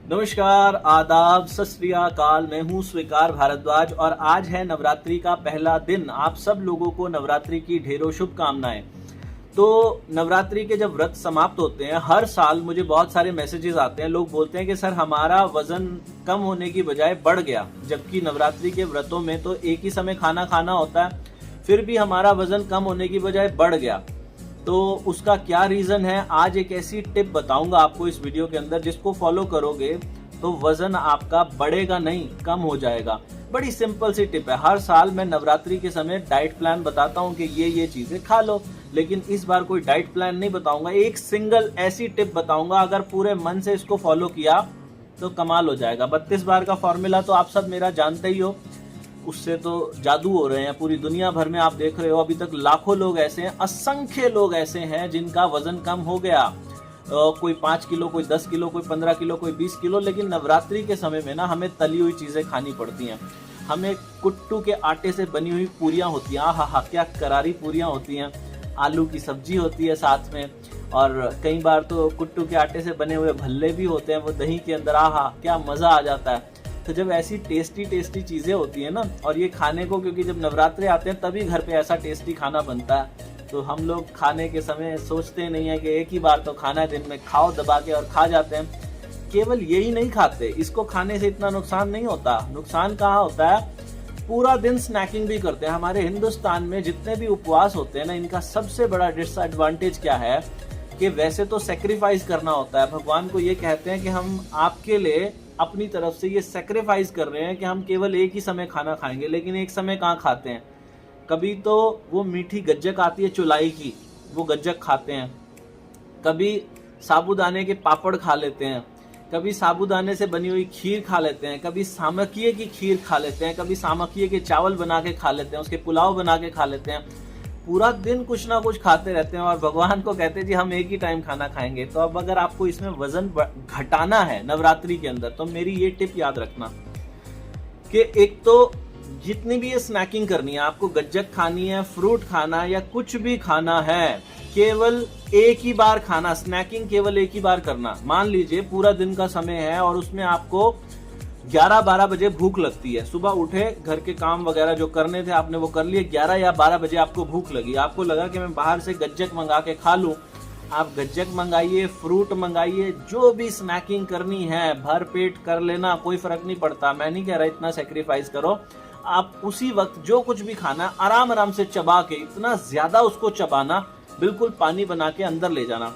नमस्कार, आदाब, सत श्री अकाल। मैं हूं स्वीकार भारद्वाज और आज है नवरात्रि का पहला दिन। आप सब लोगों को नवरात्रि की ढेरों शुभकामनाएं। तो नवरात्रि के जब व्रत समाप्त होते हैं, हर साल मुझे बहुत सारे मैसेजेस आते हैं। लोग बोलते हैं कि सर हमारा वजन कम होने की बजाय बढ़ गया, जबकि नवरात्रि के व्रतों में तो एक ही समय खाना खाना होता है, फिर भी हमारा वजन कम होने की बजाय बढ़ गया। तो उसका क्या रीजन है, आज एक ऐसी टिप बताऊंगा आपको इस वीडियो के अंदर, जिसको फॉलो करोगे तो वजन आपका बढ़ेगा नहीं, कम हो जाएगा। बड़ी सिंपल सी टिप है। हर साल मैं नवरात्रि के समय डाइट प्लान बताता हूं कि ये चीजें खा लो, लेकिन इस बार कोई डाइट प्लान नहीं बताऊंगा। एक सिंगल ऐसी टिप बताऊंगा, अगर पूरे मन से इसको फॉलो किया तो कमाल हो जाएगा। 32 बार का फॉर्मूला तो आप सब मेरा जानते ही हो, उससे तो जादू हो रहे हैं पूरी दुनिया भर में। आप देख रहे हो अभी तक लाखों लोग ऐसे हैं, असंख्य लोग ऐसे हैं जिनका वजन कम हो गया। कोई 5 किलो, कोई 10 किलो, कोई 15 किलो, कोई 20 किलो। लेकिन नवरात्रि के समय में ना हमें तली हुई चीजें खानी पड़ती हैं। हमें कुट्टू के आटे से बनी हुई पूरियां होती हैं, आहा क्या करारी पूरियां होती हैं। आलू की सब्जी होती है साथ में, और कई बार तो कुट्टू के आटे से बने हुए भल्ले भी होते हैं वो दही के अंदर। आहा क्या मजा आ जाता है। तो जब ऐसी टेस्टी चीजें होती है ना, और ये खाने को, क्योंकि जब नवरात्रे आते हैं तभी घर पे ऐसा टेस्टी खाना बनता है, तो हम लोग खाने के समय सोचते नहीं है कि एक ही बार तो खाना है, दिन में खाओ दबा के और खा जाते हैं। केवल यही नहीं खाते, इसको खाने से इतना नुकसान नहीं होता। नुकसान कहाँ होता है, पूरा दिन स्नैकिंग भी करते हैं। हमारे हिंदुस्तान में जितने भी उपवास होते हैं ना, इनका सबसे बड़ा डिसएडवांटेज क्या है कि वैसे तो सेक्रीफाइस करना होता है। भगवान को ये कहते हैं कि हम आपके लिए अपनी तरफ से ये सेक्रीफाइस कर रहे हैं कि हम केवल एक ही समय खाना खाएंगे, लेकिन एक समय कहाँ खाते हैं। कभी तो वो मीठी गज्जक आती है चुलाई की, वो गज्जक खाते हैं। कभी साबूदाने के पापड़ खा लेते हैं, कभी साबूदाने से बनी हुई खीर खा लेते हैं, कभी सामकिये की खीर खा लेते हैं, कभी सामकिये के चावल बना के खा लेते हैं, उसके पुलाव बना के खा लेते हैं। पूरा दिन कुछ ना कुछ खाते रहते हैं और भगवान को कहते हैं जी हम एक ही टाइम खाना खाएंगे। तो अब अगर आपको इसमें वजन घटाना है नवरात्रि के अंदर, तो मेरी ये टिप याद रखना कि एक तो जितनी भी ये स्नैकिंग करनी है, आपको गज्जक खानी है, फ्रूट खाना है या कुछ भी खाना है, केवल एक ही बार खाना। स्नैकिंग केवल एक ही बार करना। मान लीजिए पूरा दिन का समय है और उसमें आपको 11-12 बजे भूख लगती है। सुबह उठे, घर के काम वगैरह जो करने थे आपने वो कर लिए, 11 या 12 बजे आपको भूख लगी। आपको लगा कि मैं बाहर से गज्जक मंगा के खा लूं। आप गज्जक मंगाइए, फ्रूट मंगाइए, जो भी स्नैकिंग करनी है भर पेट कर लेना, कोई फर्क नहीं पड़ता। मैं नहीं कह रहा इतना सेक्रीफाइस करो। आप उसी वक्त जो कुछ भी खाना आराम से चबा के, इतना ज्यादा उसको चबाना, बिल्कुल पानी बना के अंदर ले जाना।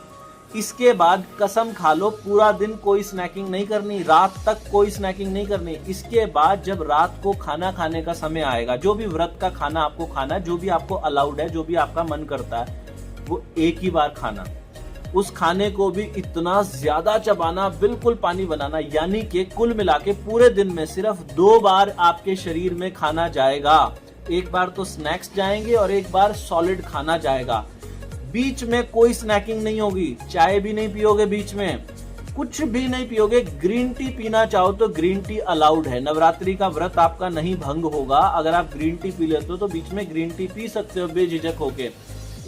इसके बाद कसम खा लो पूरा दिन कोई स्नैकिंग नहीं करनी, रात तक कोई स्नैकिंग नहीं करनी। इसके बाद जब रात को खाना खाने का समय आएगा, जो भी व्रत का खाना आपको खाना है, जो भी आपको अलाउड है, जो भी आपका मन करता है, वो एक ही बार खाना। उस खाने को भी इतना ज्यादा चबाना, बिल्कुल पानी बनाना, यानी कि कुल मिला के पूरे दिन में सिर्फ 2 बार आपके शरीर में खाना जाएगा। एक बार तो स्नैक्स जाएंगे और एक बार सॉलिड खाना जाएगा। बीच में कोई स्नैकिंग नहीं होगी, चाय भी नहीं पियोगे, बीच में कुछ भी नहीं पियोगे। ग्रीन टी पीना चाहो तो ग्रीन टी अलाउड है। नवरात्रि का व्रत आपका नहीं भंग होगा अगर आप ग्रीन टी पी लेते हो, तो बीच में ग्रीन टी पी सकते हो बेझिझक होके।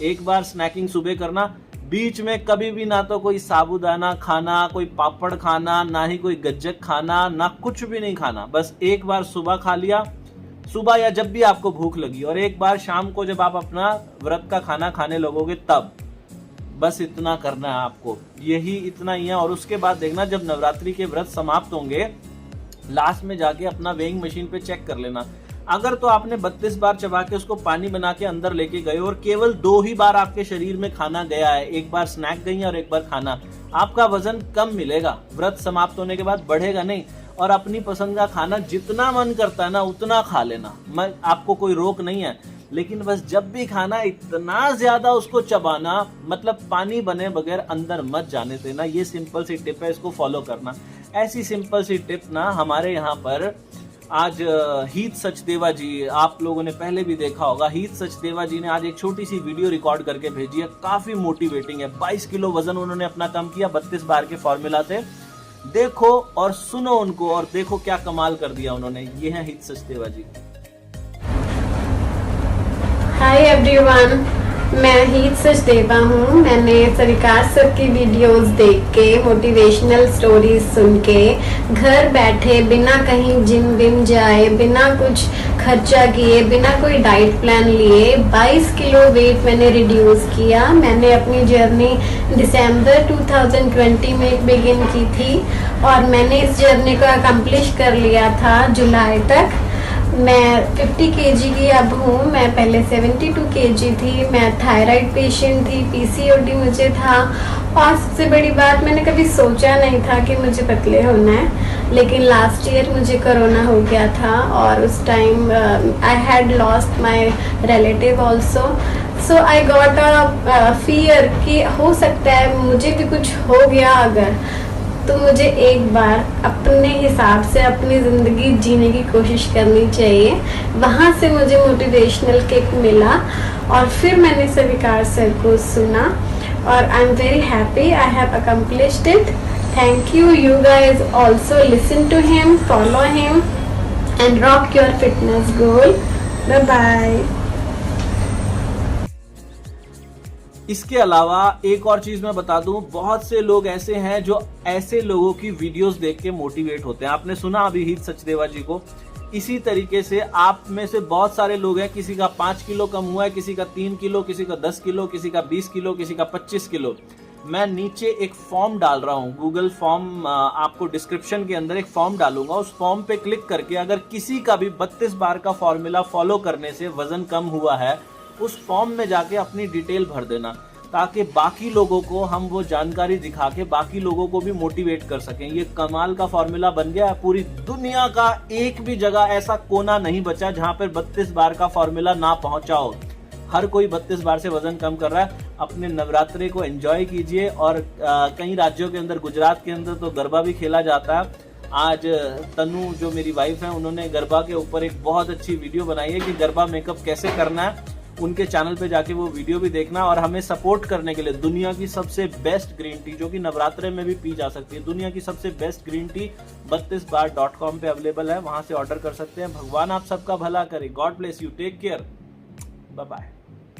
एक बार स्नैकिंग सुबह करना, बीच में कभी भी ना तो कोई साबूदाना खाना, कोई पापड़ खाना, ना ही कोई गज्जक खाना, ना कुछ भी नहीं खाना। बस एक बार सुबह खा लिया, सुबह या जब भी आपको भूख लगी, और एक बार शाम को जब आप अपना व्रत का खाना खाने लगोगे तब। बस इतना करना है आपको, यही इतना ही है। और उसके बाद देखना जब नवरात्रि के व्रत समाप्त होंगे, लास्ट में जाके अपना वेइंग मशीन पे चेक कर लेना। अगर तो आपने 32 बार चबा के उसको पानी बना के अंदर लेके गए और केवल 2 ही बार आपके शरीर में खाना गया है, एक बार स्नैक गई है और एक बार खाना, आपका वजन कम मिलेगा। व्रत समाप्त होने के बाद बढ़ेगा नहीं। और अपनी पसंद का खाना जितना मन करता है ना उतना खा लेना, आपको कोई रोक नहीं है। लेकिन बस जब भी खाना इतना ज्यादा उसको चबाना, मतलब पानी बने बगैर अंदर मत जाने देना। ये सिंपल सी टिप है, इसको फॉलो करना। ऐसी सिंपल सी टिप ना हमारे यहाँ पर आज हीत सचदेवा जी, आप लोगों ने पहले भी देखा होगा, हीत सचदेवा जी ने आज एक छोटी सी वीडियो रिकॉर्ड करके भेजी है, काफी मोटिवेटिंग है। 22 किलो वजन उन्होंने अपना कम किया 32 बार के फॉर्मूला से। देखो और सुनो उनको और देखो क्या कमाल कर दिया उन्होंने। ये है हीत सचदेवा जी। हाय एवरीवन, मैं हीत सचदेवा हूँ। मैंने स्वीकार सर की वीडियोस देख के, मोटिवेशनल स्टोरीज सुन के घर बैठे बिना कहीं जिम विम जाए, बिना कुछ खर्चा किए, बिना कोई डाइट प्लान लिए 22 किलो वेट मैंने रिड्यूस किया। मैंने अपनी जर्नी दिसंबर 2020 में बिगिन की थी और मैंने इस जर्नी को अकम्प्लिश कर लिया था जुलाई तक। मैं 50 kg की अब हूँ। मैं पहले 72 kg थी। मैं थायराइड पेशेंट थी, PCOD मुझे था और सबसे बड़ी बात, मैंने कभी सोचा नहीं था कि मुझे पतले होना है, लेकिन लास्ट ईयर मुझे कोरोना हो गया था और उस time I had lost my relative also, so I got a fear कि हो सकता है मुझे भी कुछ हो गया अगर, तो मुझे एक बार अपने हिसाब से अपनी ज़िंदगी जीने की कोशिश करनी चाहिए। वहाँ से मुझे मोटिवेशनल किक मिला और फिर मैंने स्वीकार सर को सुना और I am very happy I have accomplished it. Thank you, you guys also listen to him, follow him and rock your fitness goal. Bye bye. इसके अलावा एक और चीज मैं बता दूं, बहुत से लोग ऐसे हैं जो ऐसे लोगों की वीडियोस देख के मोटिवेट होते हैं। आपने सुना अभी हीत सचदेवा जी को। इसी तरीके से आप में से बहुत सारे लोग हैं, किसी का 5 किलो कम हुआ है, किसी का 3 किलो, किसी का 10 किलो, किसी का 20 किलो, किसी का 25 किलो। मैं नीचे एक फॉर्म डाल रहा हूं, गूगल फॉर्म, आपको डिस्क्रिप्शन के अंदर एक फॉर्म डालूंगा। उस फॉर्म पे क्लिक करके अगर किसी का भी 32 बार का फॉर्मूला फॉलो करने से वजन कम हुआ है, उस फॉर्म में जाके अपनी डिटेल भर देना, ताकि बाकी लोगों को हम वो जानकारी दिखा के बाकी लोगों को भी मोटिवेट कर सकें। ये कमाल का फॉर्मूला बन गया। पूरी दुनिया का एक भी जगह ऐसा कोना नहीं बचा जहां पर 32 बार का फॉर्मूला ना पहुंचा हो। हर कोई 32 बार से वजन कम कर रहा है। अपने नवरात्रि को एंजॉय कीजिए। और कई राज्यों के अंदर, गुजरात के अंदर तो गरबा भी खेला जाता है। आज तनु जो मेरी वाइफ है, उन्होंने गरबा के ऊपर एक बहुत अच्छी वीडियो बनाई है कि गरबा मेकअप कैसे करना है। उनके चैनल पे जाके वो वीडियो भी देखना और हमें सपोर्ट करने के लिए दुनिया की सबसे बेस्ट ग्रीन टी, जो कि नवरात्रे में भी पी जा सकती है, दुनिया की सबसे बेस्ट ग्रीन टी 32bar.com पे अवेलेबल है। वहां से ऑर्डर कर सकते हैं। भगवान आप सबका भला करे। God bless you. Take care. Bye bye.